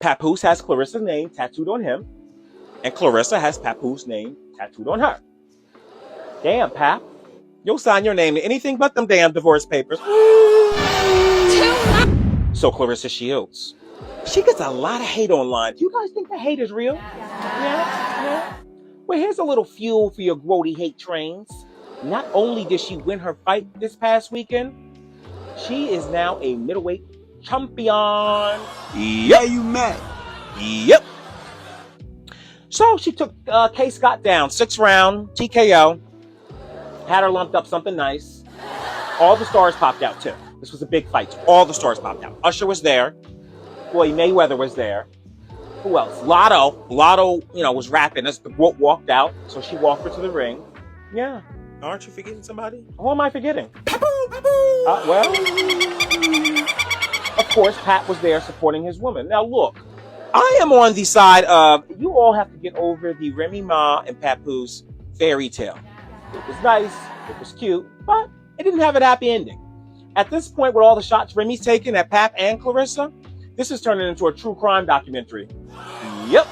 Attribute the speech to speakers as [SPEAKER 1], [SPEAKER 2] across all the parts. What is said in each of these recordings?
[SPEAKER 1] Papoose has Clarissa's name tattooed on him, and Claressa has Papoose' name tattooed on her. Damn, Pap. You'll sign your name to anything but them damn divorce papers. So Claressa Shields. She gets a lot of hate online. Do you guys think the hate is real? Yeah. Well, here's a little fuel for your grody hate trains. Not only did she win her fight this past weekend, she is now a middleweight champion.
[SPEAKER 2] Yeah, you mad?
[SPEAKER 1] Yep. So she took K. Scott down, 6-round TKO. Had her lumped up something nice. All the stars popped out too. This was a big fight. All the stars popped out. Usher was there. Floyd Mayweather was there. Who else? Lotto, was rapping as the GOAT walked out. So she walked her to the ring. Yeah. Aren't you forgetting somebody? Who am I forgetting?
[SPEAKER 2] Papoose!
[SPEAKER 1] Well, of course, Pat was there supporting his woman. Now, look, I am on the side of you all have to get over the Remy Ma and Papoose fairy tale. It was nice, it was cute, but it didn't have a happy ending. At this point, with all the shots Remy's taken at Pap and Claressa, this is turning into a true crime documentary. Yep.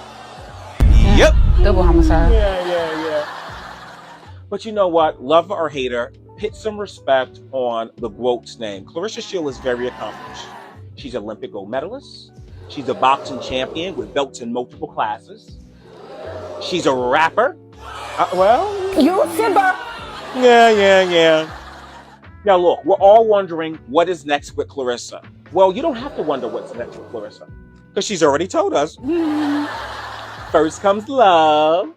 [SPEAKER 3] Double homicide.
[SPEAKER 1] Yeah. But you know what? Love or hate her, put some respect on the GOAT's name. Claressa Shields is very accomplished. She's an Olympic gold medalist. She's a boxing champion with belts in multiple classes. She's a rapper.
[SPEAKER 3] You Cyborg.
[SPEAKER 1] Yeah. Now look, we're all wondering what is next with Claressa. Well, you don't have to wonder what's next with Claressa, because she's already told us. First comes love.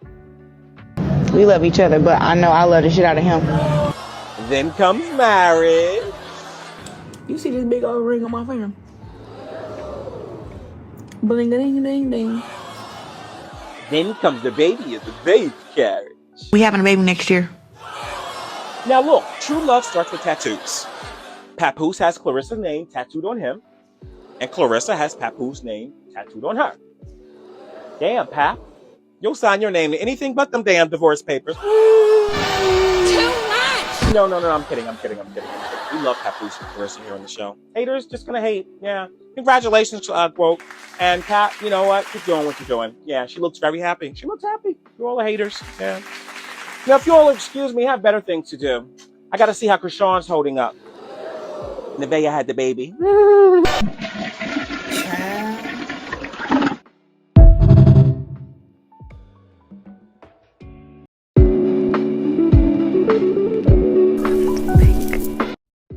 [SPEAKER 3] We love each other, but I know I love the shit out of him.
[SPEAKER 1] Then comes marriage.
[SPEAKER 4] You see this big old ring on my finger? Bling-a-ding-ding-ding.
[SPEAKER 1] Then comes the baby of the baby carriage.
[SPEAKER 4] We having a baby next year.
[SPEAKER 1] Now look, true love starts with tattoos. Papoose has Claressa's name tattooed on him, and Claressa has Papoose' name tattooed on her. Damn, Pap. You'll sign your name to anything but them damn divorce papers.
[SPEAKER 5] Too much!
[SPEAKER 1] No, I'm kidding. We love Papoose and Claressa here on the show. Haters just gonna hate. Yeah. Congratulations, quote. And Pat, you know what? Keep doing what you're doing. Yeah, she looks very happy. She looks happy. You're all the haters. Yeah. Now, if you all excuse me, I have better things to do. I gotta see how Krishan's holding up. Nevaeh had the baby.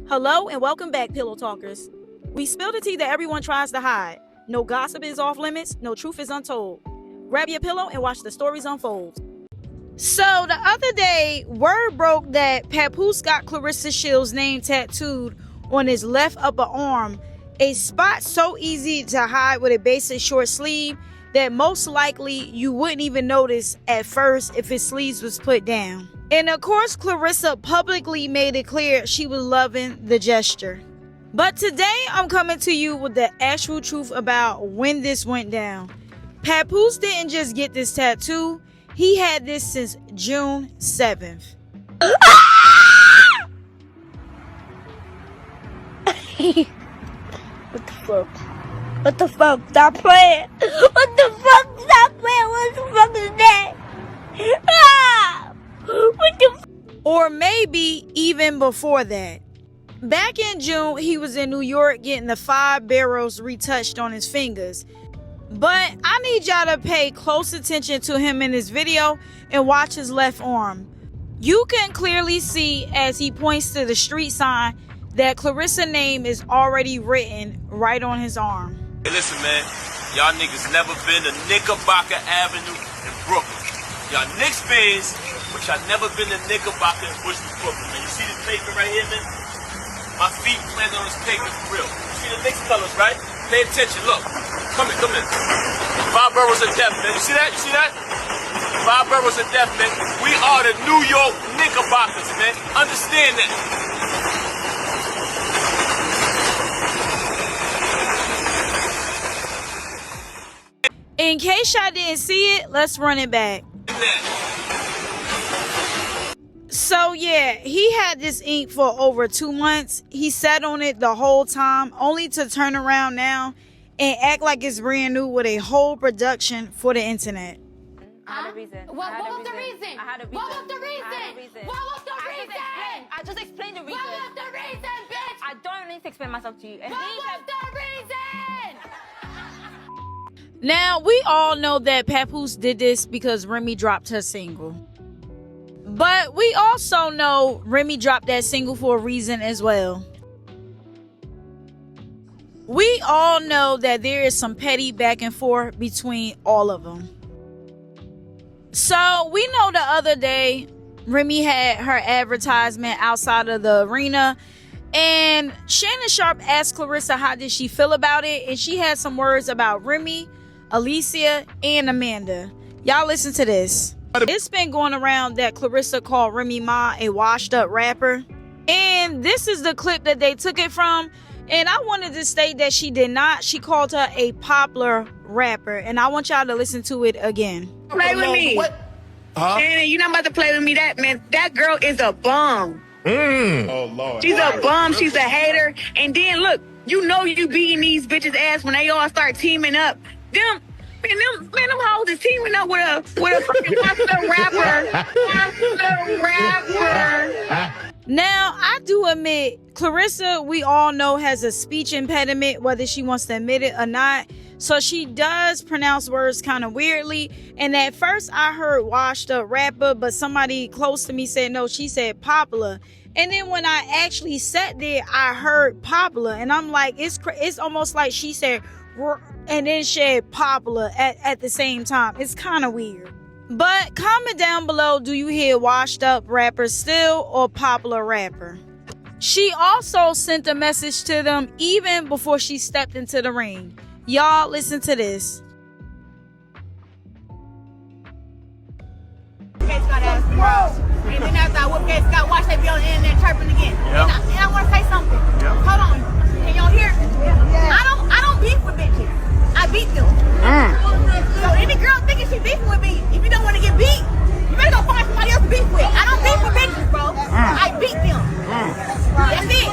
[SPEAKER 6] Hello and welcome back, Pillow Talkers. We spill the tea that everyone tries to hide. No gossip is off limits, no truth is untold. Grab your pillow and watch the stories unfold. So the other day, word broke that Papoose got Claressa Shields' name tattooed on his left upper arm, a spot so easy to hide with a basic short sleeve that most likely you wouldn't even notice at first if his sleeves was put down. And of course, Claressa publicly made it clear she was loving the gesture. But today, I'm coming to you with the actual truth about when this went down. Papoose didn't just get this tattoo, he had this since June 7th.
[SPEAKER 5] What the fuck? Stop playing. What the fuck? Stop playing. What the fuck is that? What the fuck?
[SPEAKER 6] Or maybe even before that. Back in June, he was in New York getting the 5 barrels retouched on his fingers. But I need y'all to pay close attention to him in this video and watch his left arm. You can clearly see as he points to the street sign that Claressa's name is already written right on his arm.
[SPEAKER 7] Hey, listen, man. Y'all niggas never been to Knickerbocker Avenue in Brooklyn. Y'all Knicks fans, but y'all never been to Knickerbocker in Bushwick, Brooklyn. Man, you see this pavement right here, man? My feet planted on this pavement for real. You see the Knicks colors, right? Pay attention, look. Come in. 5 boroughs of death, man. You see that? 5 boroughs of death, man. We are the New York Knickerbockers, man. Understand that.
[SPEAKER 6] In case y'all didn't see it, let's run it back. So yeah, he had this ink for over 2 months. He sat on it the whole time, only to turn around now and act like it's brand new with a whole production for the internet.
[SPEAKER 8] I had a reason.
[SPEAKER 9] What was the reason?
[SPEAKER 8] I had a reason.
[SPEAKER 9] What was the reason? What was the reason?
[SPEAKER 8] I just explained the reason.
[SPEAKER 9] What was the reason, bitch?
[SPEAKER 8] I don't need to explain myself to you. And
[SPEAKER 9] What was the reason?
[SPEAKER 6] Now, we all know that Papoose did this because Remy dropped her single. But we also know Remy dropped that single for a reason as well. We all know that there is some petty back and forth between all of them. So, we know the other day, Remy had her advertisement outside of the arena. And Shannon Sharp asked Claressa how did she feel about it. And she had some words about Remy, Alicia, and Amanda. Y'all listen to this. It's been going around that Claressa called Remy Ma a washed up rapper. And this is the clip that they took it from. And I wanted to state that she did not. She called her a popular rapper. And I want y'all to listen to it again.
[SPEAKER 3] Play with me.
[SPEAKER 2] What? Huh?
[SPEAKER 3] And you're not about to play with me. That girl is a bum.
[SPEAKER 2] Oh, Lord.
[SPEAKER 3] She's a bum. She's a hater. And then look, you know you beating these bitches' ass when they all start teaming up. Them hoes is teaming up with a fucking popular rapper. Popular rapper.
[SPEAKER 6] Now, I do admit, Claressa, we all know, has a speech impediment, whether she wants to admit it or not. So she does pronounce words kind of weirdly. And at first I heard washed up rapper, but somebody close to me said, no, she said popular. And then when I actually sat there, I heard popular. And I'm like, it's almost like she said, and then said popular at the same time. It's kind of weird. But comment down below, do you hear washed up rapper still or popular rapper? She also sent a message to them even before she stepped into the ring. Y'all listen to this.
[SPEAKER 10] Got ass girls. And then after I whoop Gabe Scott, watch they be on the internet chirping again.
[SPEAKER 2] Yep.
[SPEAKER 10] And I want to say something.
[SPEAKER 2] Yep.
[SPEAKER 10] Hold on. Can y'all hear? I don't beef with bitches. I beat them. So any girl thinking she beefing with me, if you don't want to get beat, you better go find somebody else to beef with. I don't beef with bitches, bro. I beat them. That's it.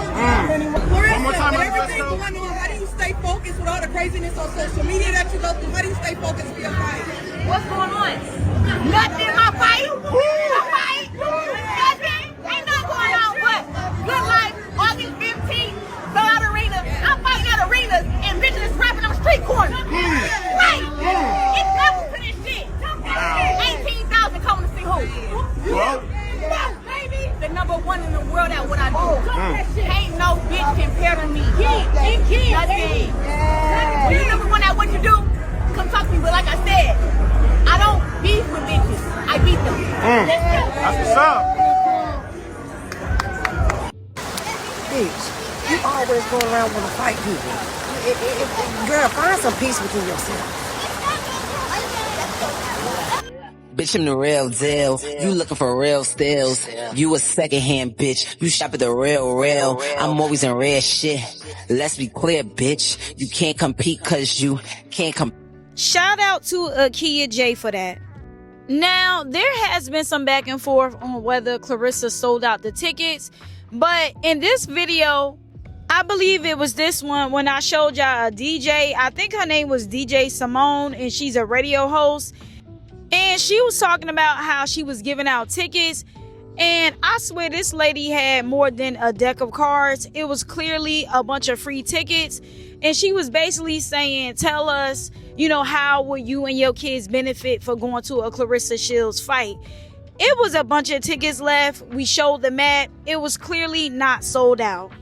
[SPEAKER 2] One more time,
[SPEAKER 11] everything going on, how do you stay focused with all the craziness on social media that you go through? How do you stay focused for your fight?
[SPEAKER 10] What's going on? Nothing. My fight. My fight. Nothing. Ain't nothing going on but good life. August 15th, go out arena. I'm fighting at arenas and bitches is rapping on street corners. Right. It's level to this shit. 18,000 coming to see who?
[SPEAKER 2] Well.
[SPEAKER 10] Baby. The number one in the world at what I do. Ain't no bitch compared to me. Nothing. When you're number one at what you do, come talk to me. But like I said, I don't beef with bitches. I beat them.
[SPEAKER 2] That's what's up.
[SPEAKER 12] Bitch, you always go around want to fight people. Girl, find some peace within yourself.
[SPEAKER 13] Bitch, I'm the real deal. You looking for real steals. You a secondhand bitch. You shop at the real. I'm always in red shit. Let's be clear, bitch. You can't compete cause you can't compete.
[SPEAKER 6] Shout out to Akia J for that. Now, there has been some back and forth on whether Claressa sold out the tickets. But in this video, I believe it was this one when I showed y'all a DJ. I think her name was DJ Simone and she's a radio host. And she was talking about how she was giving out tickets. And I swear this lady had more than a deck of cards. It was clearly a bunch of free tickets. And she was basically saying, tell us, how will you and your kids benefit for going to a Claressa Shields fight? It was a bunch of tickets left. We showed the map. It was clearly not sold out.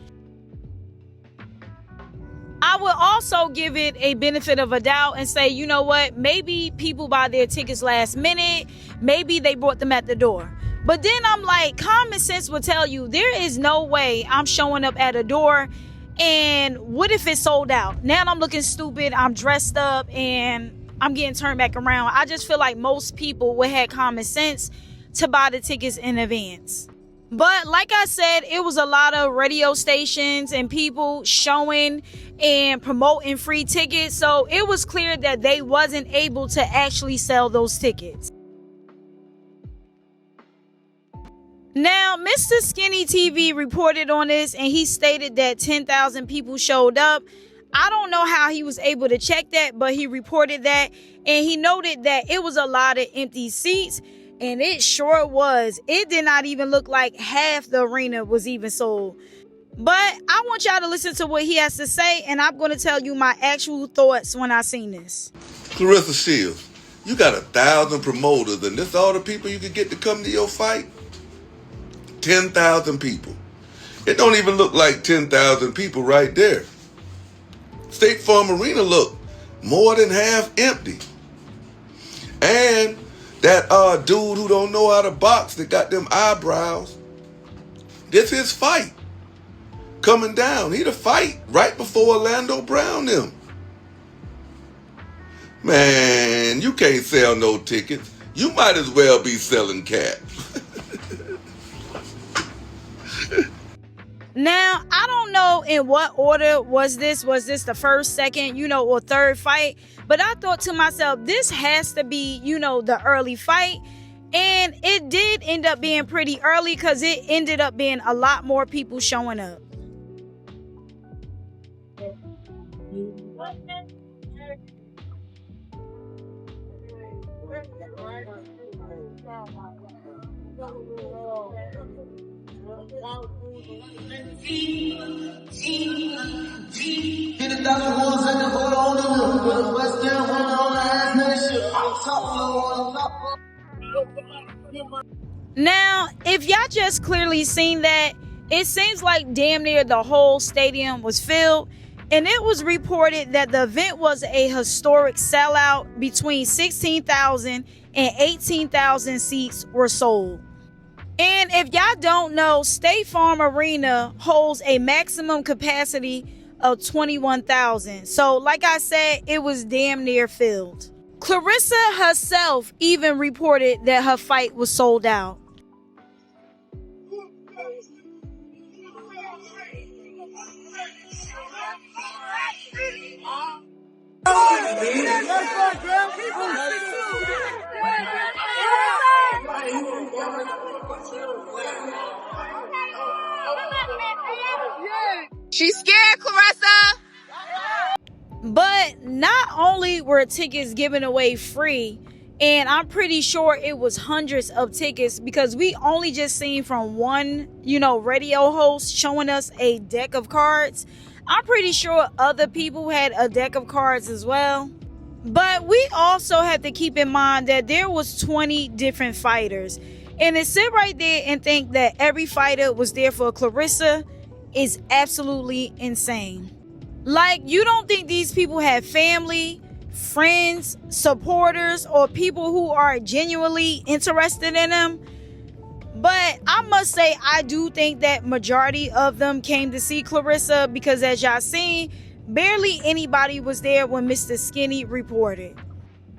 [SPEAKER 6] I would also give it a benefit of a doubt and say, you know what? Maybe people buy their tickets last minute. Maybe they bought them at the door. But then I'm like, common sense will tell you there is no way I'm showing up at a door and what if it's sold out? Now I'm looking stupid. I'm dressed up and I'm getting turned back around. I just feel like most people would have common sense to buy the tickets in advance. But like I said, it was a lot of radio stations and people showing and promoting free tickets. So it was clear that they wasn't able to actually sell those tickets. Now, Mr. Skinny TV reported on this and he stated that 10,000 people showed up. I don't know how he was able to check that, but he reported that, and he noted that it was a lot of empty seats, and it sure was. It did not even look like half the arena was even sold. But I want y'all to listen to what he has to say, and I'm going to tell you my actual thoughts when I seen this.
[SPEAKER 14] Claressa Shields, you got 1,000 promoters, and this all the people you could get to come to your fight? 10,000 people. It don't even look like 10,000 people right there. State Farm Arena look more than half empty. And that dude who don't know how to box that got them eyebrows, this his fight. Coming down. He the fight right before Orlando Brown them. Man, you can't sell no tickets. You might as well be selling cats.
[SPEAKER 6] Now, I don't know in what order was this. Was this the first, second, or third fight? But I thought to myself, this has to be, the early fight. And it did end up being pretty early because it ended up being a lot more people showing up. Now, if y'all just clearly seen that, it seems like damn near the whole stadium was filled, and it was reported that the event was a historic sellout. Between 16,000 and 18,000 seats were sold. And if y'all don't know, State Farm Arena holds a maximum capacity of 21,000. So like I said, it was damn near filled. Claressa herself even reported that her fight was sold out.
[SPEAKER 10] She's scared, Claressa.
[SPEAKER 6] But not only were tickets given away free, and I'm pretty sure it was hundreds of tickets, because we only just seen from one, radio host showing us a deck of cards. I'm pretty sure other people had a deck of cards as well. But we also have to keep in mind that there was 20 different fighters. And to sit right there and think that every fighter was there for Claressa is absolutely insane. Like, you don't think these people have family, friends, supporters, or people who are genuinely interested in them? But I must say, I do think that majority of them came to see Claressa, because as y'all seen, barely anybody was there when Mr. Skinny reported.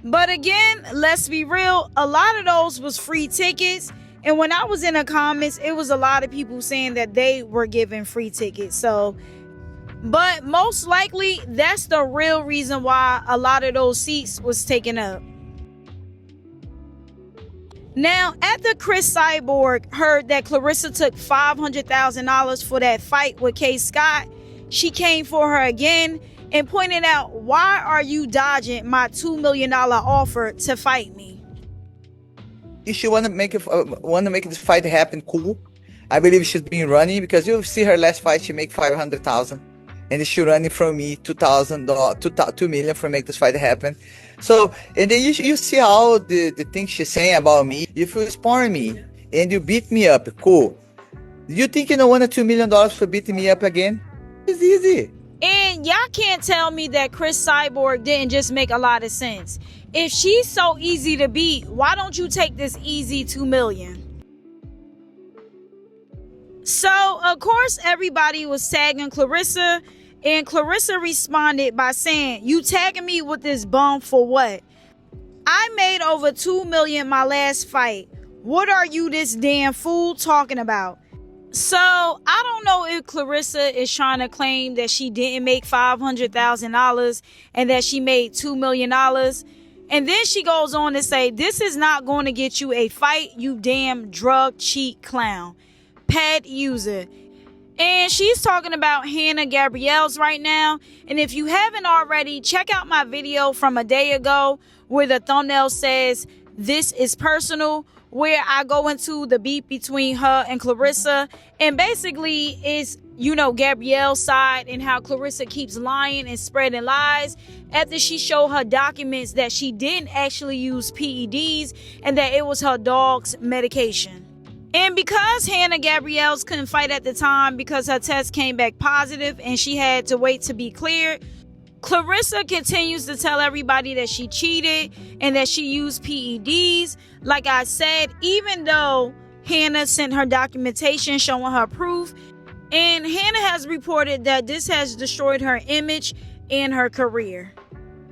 [SPEAKER 6] But again, let's be real, a lot of those was free tickets. And when I was in the comments, it was a lot of people saying that they were given free tickets. But most likely, that's the real reason why a lot of those seats was taken up. Now, after Cris Cyborg heard that Claressa took $500,000 for that fight with K. Scott, she came for her again and pointed out, why are you dodging my $2 million offer to fight me?
[SPEAKER 15] If she want to make this fight happen, cool. I believe she's been running, because you see her last fight, she make $500,000, and she running from me $2 million for make this fight happen. So, and then you see how the things she's saying about me. If you spar me and you beat me up, cool. Do you think you don't want $2 million for beating me up again? It's easy.
[SPEAKER 6] And y'all can't tell me that Cris Cyborg didn't just make a lot of sense. If she's so easy to beat, why don't you take this easy $2 million? So, of course, everybody was tagging Claressa, and Claressa responded by saying, you tagging me with this bum for what? I made over $2 million my last fight. What are you, this damn fool, talking about? So, I don't know if Claressa is trying to claim that she didn't make $500,000 and that she made $2 million. And then she goes on to say, this is not going to get you a fight, you damn drug cheat clown. Pad user. And she's talking about Hanna Gabriels right now. And if you haven't already, check out my video from a day ago where the thumbnail says, "This is personal," where I go into the beef between her and Claressa. And basically it's, Gabriel's side and how Claressa keeps lying and spreading lies after she showed her documents that she didn't actually use PEDs and that it was her dog's medication. And because Hanna Gabriels couldn't fight at the time because her test came back positive and she had to wait to be cleared, Claressa continues to tell everybody that she cheated and that she used PEDs. Like I said, even though Hanna sent her documentation showing her proof, and Hanna has reported that this has destroyed her image and her career.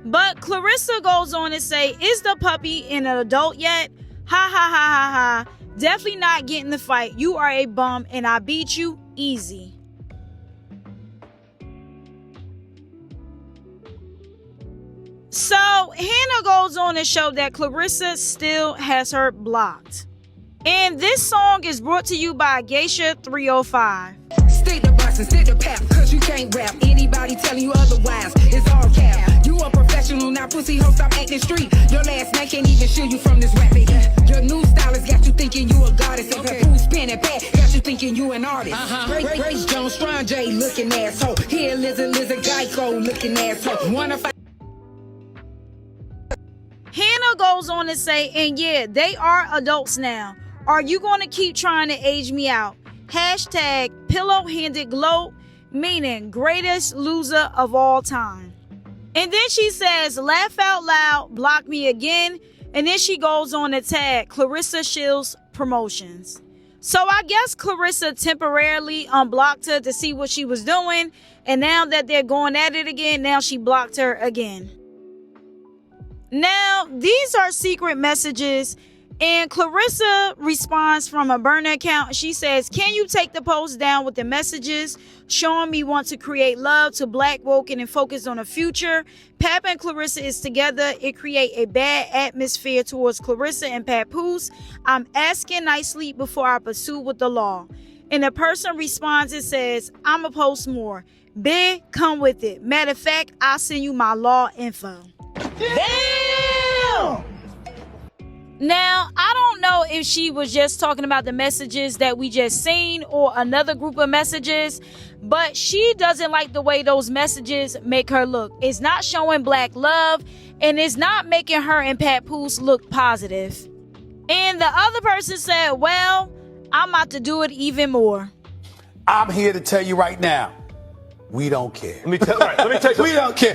[SPEAKER 6] But Claressa goes on to say, "Is the puppy an adult yet? Ha ha ha ha ha. Definitely not getting the fight. You are a bum and I beat you easy." So Hanna goes on to show that Claressa still has her blocked. And this song is brought to you by Geisha 305.
[SPEAKER 16] Stick to bus and stick to pap, cause you can't rap. Anybody telling you otherwise is all cap. You a professional, now pussy hoe, stop acting street. Your last man can't even shield you from this rap heat. Your new style has got you thinking you a goddess. And Papoose, pen and pad got you thinking you an artist. Grace Jones, Strong J looking asshole. Here Lizard Geico looking asshole. Wanna fight?
[SPEAKER 6] Hanna goes on to say, and yeah, they are adults now. Are you going to keep trying to age me out? Hashtag pillow-handed gloat, meaning greatest loser of all time. And then she says, laugh out loud, block me again. And then she goes on to tag Claressa Shields Promotions. So I guess Claressa temporarily unblocked her to see what she was doing. And now that they're going at it again, now she blocked her again. Now, these are secret messages. And Claressa responds from a burner account. She says, "Can you take the post down with the messages showing me want to create love to black woken and focus on the future? Pap and Claressa is together. It create a bad atmosphere towards Claressa and Papoose. I'm asking nicely before I pursue with the law." And the person responds and says, "I'ma post more. Big, come with it. Matter of fact, I'll send you my law info." Damn! Now, I don't know if she was just talking about the messages that we just seen or another group of messages, but she doesn't like the way those messages make her look. It's not showing black love, and it's not making her and Papoose look positive. And the other person said, "Well, I'm about to do it even more."
[SPEAKER 17] I'm here to tell you right now, we don't care.
[SPEAKER 7] Let me tell you.
[SPEAKER 17] We don't care.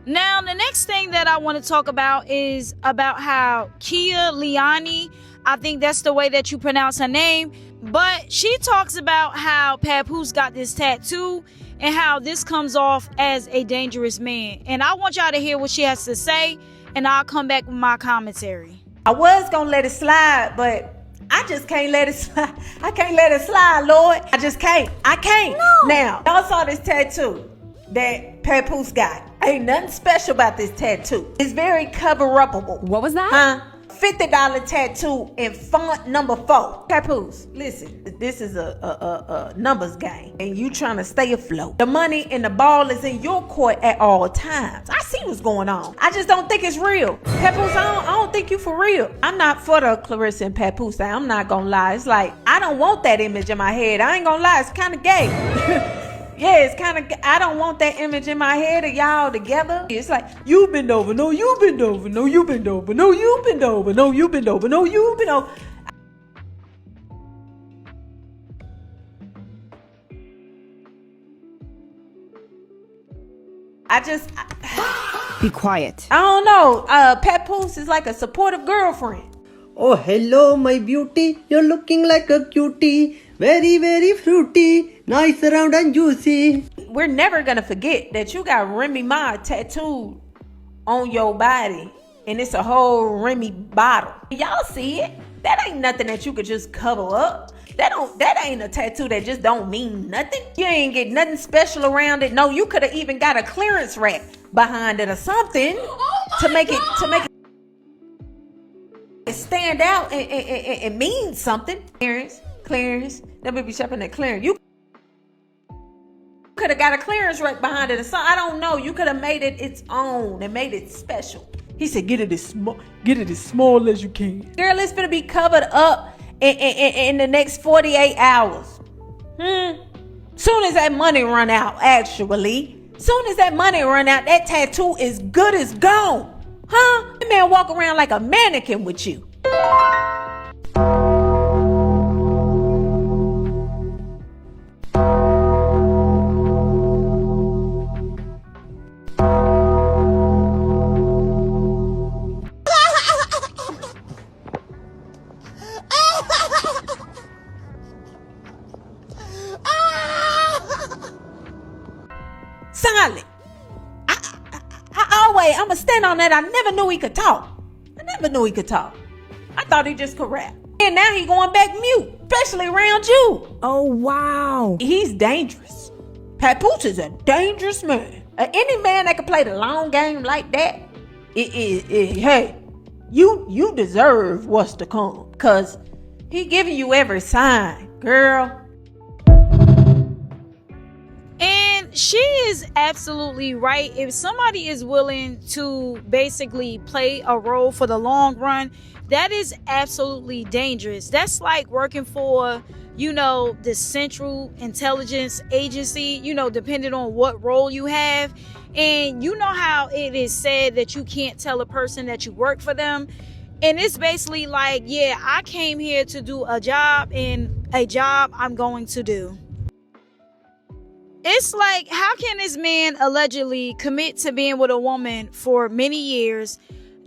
[SPEAKER 6] Now, the next thing that I want to talk about is about how Kia Liani, I think that's the way that you pronounce her name, but she talks about how Papoose got this tattoo and how this comes off as a dangerous man. And I want y'all to hear what she has to say, and I'll come back with my commentary.
[SPEAKER 18] I was gonna let it slide, but I just can't let it slide. I can't let it slide, Lord. I just can't. I can't. No. Now, y'all saw this tattoo that Papoose got. Ain't nothing special about this tattoo. It's very cover-upable.
[SPEAKER 8] What was that?
[SPEAKER 18] Huh? $50 tattoo in font number 4. Papoose, listen, this is a numbers game, and you trying to stay afloat. The money and the ball is in your court at all times. I see what's going on. I just don't think it's real. Papoose, I don't think you for real. I'm not for the Claressa and Papoose thing. I'm not gonna lie. It's like, I don't want that image in my head. I ain't gonna lie. It's kind of gay. Yeah, it's kind of, I don't want that image in my head of y'all together. It's like, you bend over, no, you bend over, no, you bend over, no, you bend over, no, you bend over, no, you bend over.
[SPEAKER 19] Be quiet.
[SPEAKER 18] I don't know. Papoose is like a supportive girlfriend.
[SPEAKER 20] Oh, hello, my beauty. You're looking like a cutie. Very, very fruity. Nice, round and juicy.
[SPEAKER 18] We're never gonna forget that you got Remy Ma tattooed on your body, and it's a whole Remy bottle. Y'all see it? That ain't nothing that you could just cover up. That ain't a tattoo that just don't mean nothing. You ain't get nothing special around it. No, you could have even got a clearance rack behind it or something to make it stand out and mean something. Clearance. That baby shopping at clearance. Could have got a clearance right behind it or something. I don't know. You could have made it its own and made it special. He said, get it as small as you can. Girl, it's gonna be covered up in the next 48 hours. Soon as that money run out, actually. Soon as that money run out, that tattoo is good as gone. Huh? That man walk around like a mannequin with you. Solid. I'ma stand on that. I never knew he could talk. I thought he just could rap. And now he going back mute, especially around you.
[SPEAKER 4] Oh, wow.
[SPEAKER 18] He's dangerous. Papoose is a dangerous man. Any man that can play the long game like that, hey, you deserve what's to come. Because he giving you every sign, girl.
[SPEAKER 6] And she is absolutely right. If somebody is willing to basically play a role for the long run, that is absolutely dangerous. That's like working for, the Central Intelligence Agency, depending on what role you have. And you know how it is said that you can't tell a person that you work for them. And it's basically like, yeah, I came here to do a job, and a job I'm going to do. It's like, how can this man allegedly commit to being with a woman for many years,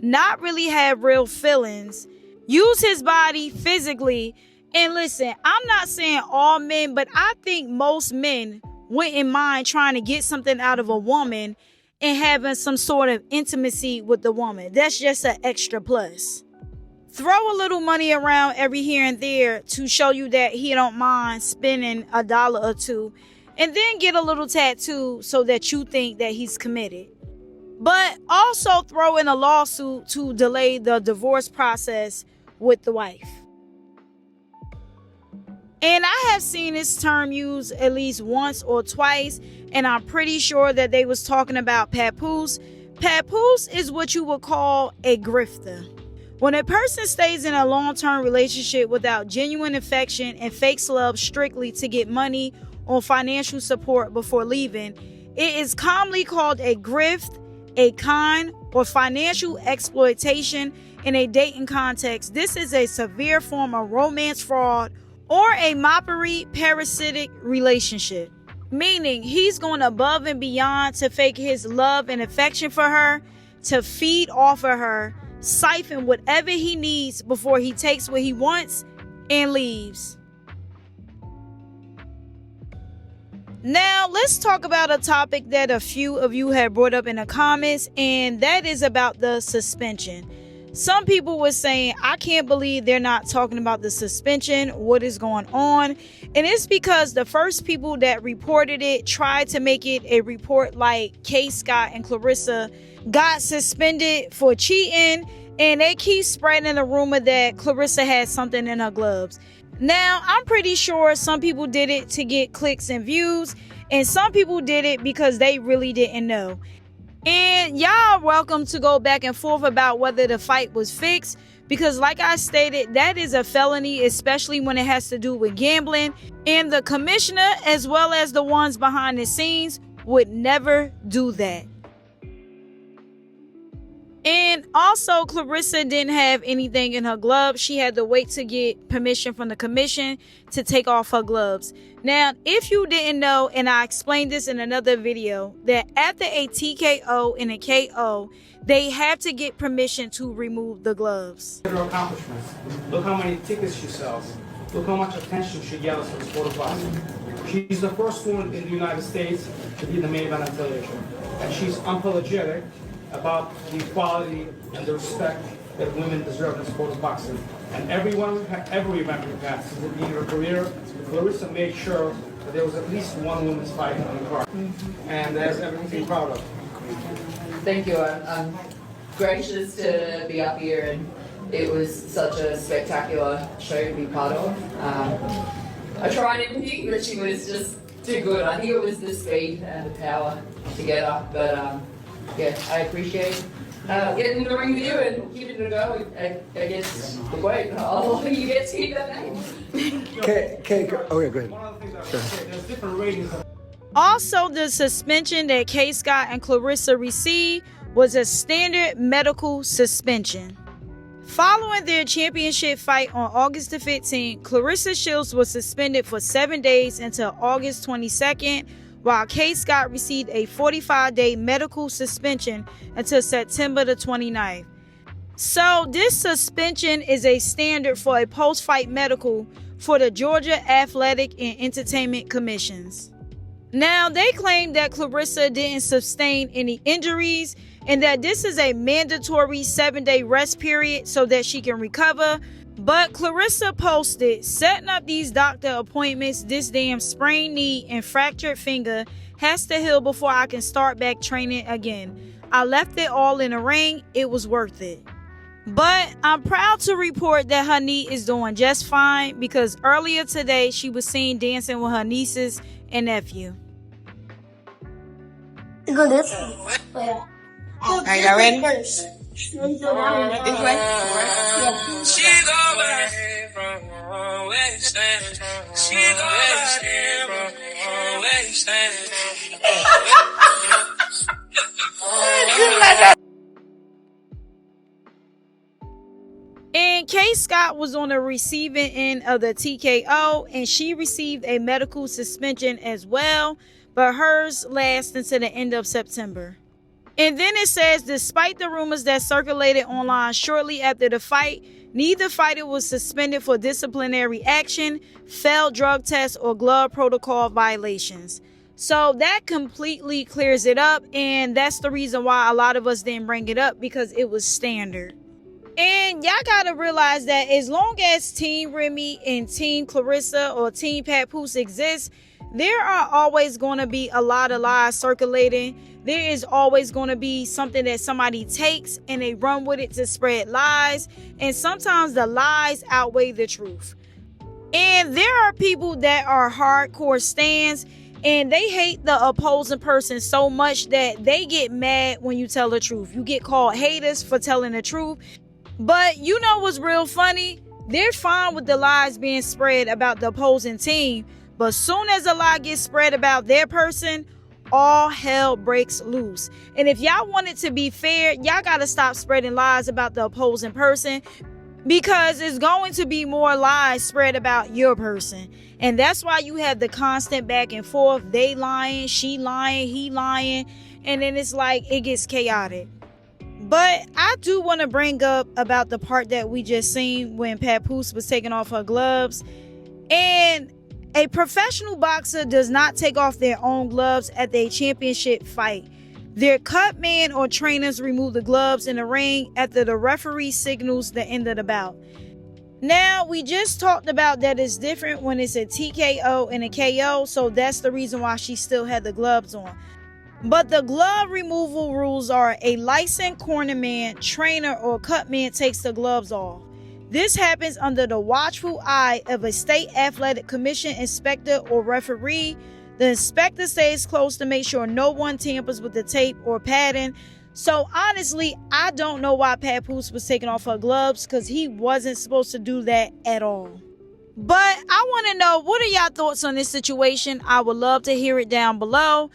[SPEAKER 6] not really have real feelings, use his body physically? And listen, I'm not saying all men, but I think most men wouldn't mind trying to get something out of a woman and having some sort of intimacy with the woman. That's just an extra plus. Throw a little money around every here and there to show you that he don't mind spending $1 or $2. And then get a little tattoo so that you think that he's committed. But also throw in a lawsuit to delay the divorce process with the wife. And I have seen this term used at least once or twice, and I'm pretty sure that they was talking about Papoose. Papoose is what you would call a grifter. When a person stays in a long-term relationship without genuine affection and fakes love strictly to get money or financial support before leaving, it is commonly called a grift, a con, or financial exploitation in a dating context. This is a severe form of romance fraud or a mockery parasitic relationship, meaning he's going above and beyond to fake his love and affection for her, to feed off of her, siphon whatever he needs before he takes what he wants and leaves. Now, let's talk about a topic that a few of you have brought up in the comments, and that is about the suspension. Some people were saying, I can't believe they're not talking about the suspension. What is going on? And it's because the first people that reported it tried to make it a report like Cris, Scott, and Claressa got suspended for cheating, and they keep spreading the rumor that Claressa had something in her gloves. Now, I'm pretty sure some people did it to get clicks and views, and some people did it because they really didn't know. And y'all are welcome to go back and forth about whether the fight was fixed, because like I stated, that is a felony, especially when it has to do with gambling. And the commissioner, as well as the ones behind the scenes, would never do that. And also, Claressa didn't have anything in her gloves. She had to wait to get permission from the commission to take off her gloves. Now, if you didn't know, and I explained this in another video, that after a TKO and a KO, they have to get permission to remove the gloves.
[SPEAKER 21] Her accomplishments. Look how many tickets she sells. Look how much attention she gathers for the sport of boxing. She's the first woman in the United States to be the main event on television. And she's unapologetic about the equality and the respect that women deserve in the sport of boxing. And every event we've had since the beginning of her career, Claressa made sure that there was at least one women's fight on the card. And there's everything to be proud of.
[SPEAKER 22] Thank you. I'm gracious to be up here, and it was such a spectacular show to be part of. I tried anything, but she was just too good. I think it was the speed and the power together. But yeah, I appreciate getting in the ring with you and giving it a go against the weight. I'll let you get to hear that name.
[SPEAKER 17] Okay, go ahead.
[SPEAKER 21] One of the things I would say, there's different ratings.
[SPEAKER 6] Also, the suspension that K. Scott and Claressa received was a standard medical suspension. Following their championship fight on August the 15th, Claressa Shields was suspended for 7 days until August 22nd, while K. Scott received a 45-day medical suspension until September the 29th. So this suspension is a standard for a post-fight medical for the Georgia Athletic and Entertainment Commissions. Now, they claim that Claressa didn't sustain any injuries and that this is a mandatory 7-day rest period so that she can recover. But Claressa posted, setting up these doctor appointments, this damn sprained knee and fractured finger has to heal before I can start back training again. I left it all in the ring. It was worth it. But I'm proud to report that her knee is doing just fine because earlier today she was seen dancing with her nieces and nephew.
[SPEAKER 10] Go this way. Yeah.
[SPEAKER 4] Are y'all ready?
[SPEAKER 10] This way? Yeah.
[SPEAKER 7] She go back from always stand. She go back from always stand.
[SPEAKER 6] And K. Scott was on the receiving end of the TKO, and she received a medical suspension as well, but hers lasts until the end of September. And then it says, despite the rumors that circulated online shortly after the fight, neither fighter was suspended for disciplinary action, failed drug tests, or glove protocol violations. So that completely clears it up, and that's the reason why a lot of us didn't bring it up, because it was standard. And y'all gotta realize that as long as Team Remy and Team Claressa or Team Papoose exists, there are always going to be a lot of lies circulating. There is always going to be something that somebody takes and they run with it to spread lies. And sometimes the lies outweigh the truth. And there are people that are hardcore stans and they hate the opposing person so much that they get mad when you tell the truth. You get called haters for telling the truth. But you know what's real funny? They're fine with the lies being spread about the opposing team. But soon as a lie gets spread about their person, all hell breaks loose. And if y'all want it to be fair, y'all gotta stop spreading lies about the opposing person, because it's going to be more lies spread about your person. And that's why you have the constant back and forth. They lying, she lying, he lying. And then it's like it gets chaotic. But I do want to bring up about the part that we just seen when Papoose was taking off her gloves. And a professional boxer does not take off their own gloves at their championship fight. Their cut man or trainers remove the gloves in the ring after the referee signals the end of the bout. Now, we just talked about that it's different when it's a TKO and a KO, so that's the reason why she still had the gloves on. But the glove removal rules are a licensed cornerman, trainer, or cut man takes the gloves off. This happens under the watchful eye of a state athletic commission inspector or referee. The inspector stays close to make sure no one tampers with the tape or padding. So honestly, I don't know why Papoose was taking off her gloves, because he wasn't supposed to do that at all. But I want to know, what are y'all thoughts on this situation? I would love to hear it down below.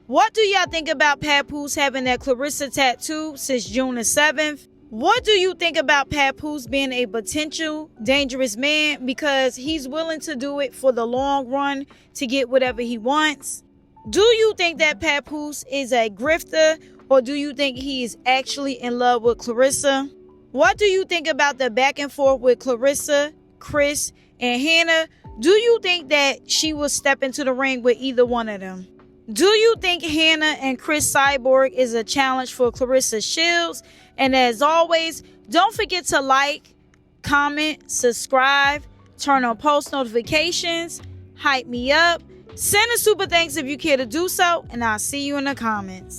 [SPEAKER 6] What do y'all think about Papoose having that Claressa tattoo since June the 7th? What do you think about Papoose being a potential dangerous man because he's willing to do it for the long run to get whatever he wants? Do you think that Papoose is a grifter, or do you think he is actually in love with Claressa? What do you think about the back and forth with Claressa, Cris, and Hanna? Do you think that she will step into the ring with either one of them? Do you think Hanna and Cris Cyborg is a challenge for Claressa Shields? And as always, don't forget to like, comment, subscribe, turn on post notifications, hype me up, send a super thanks if you care to do so, and I'll see you in the comments.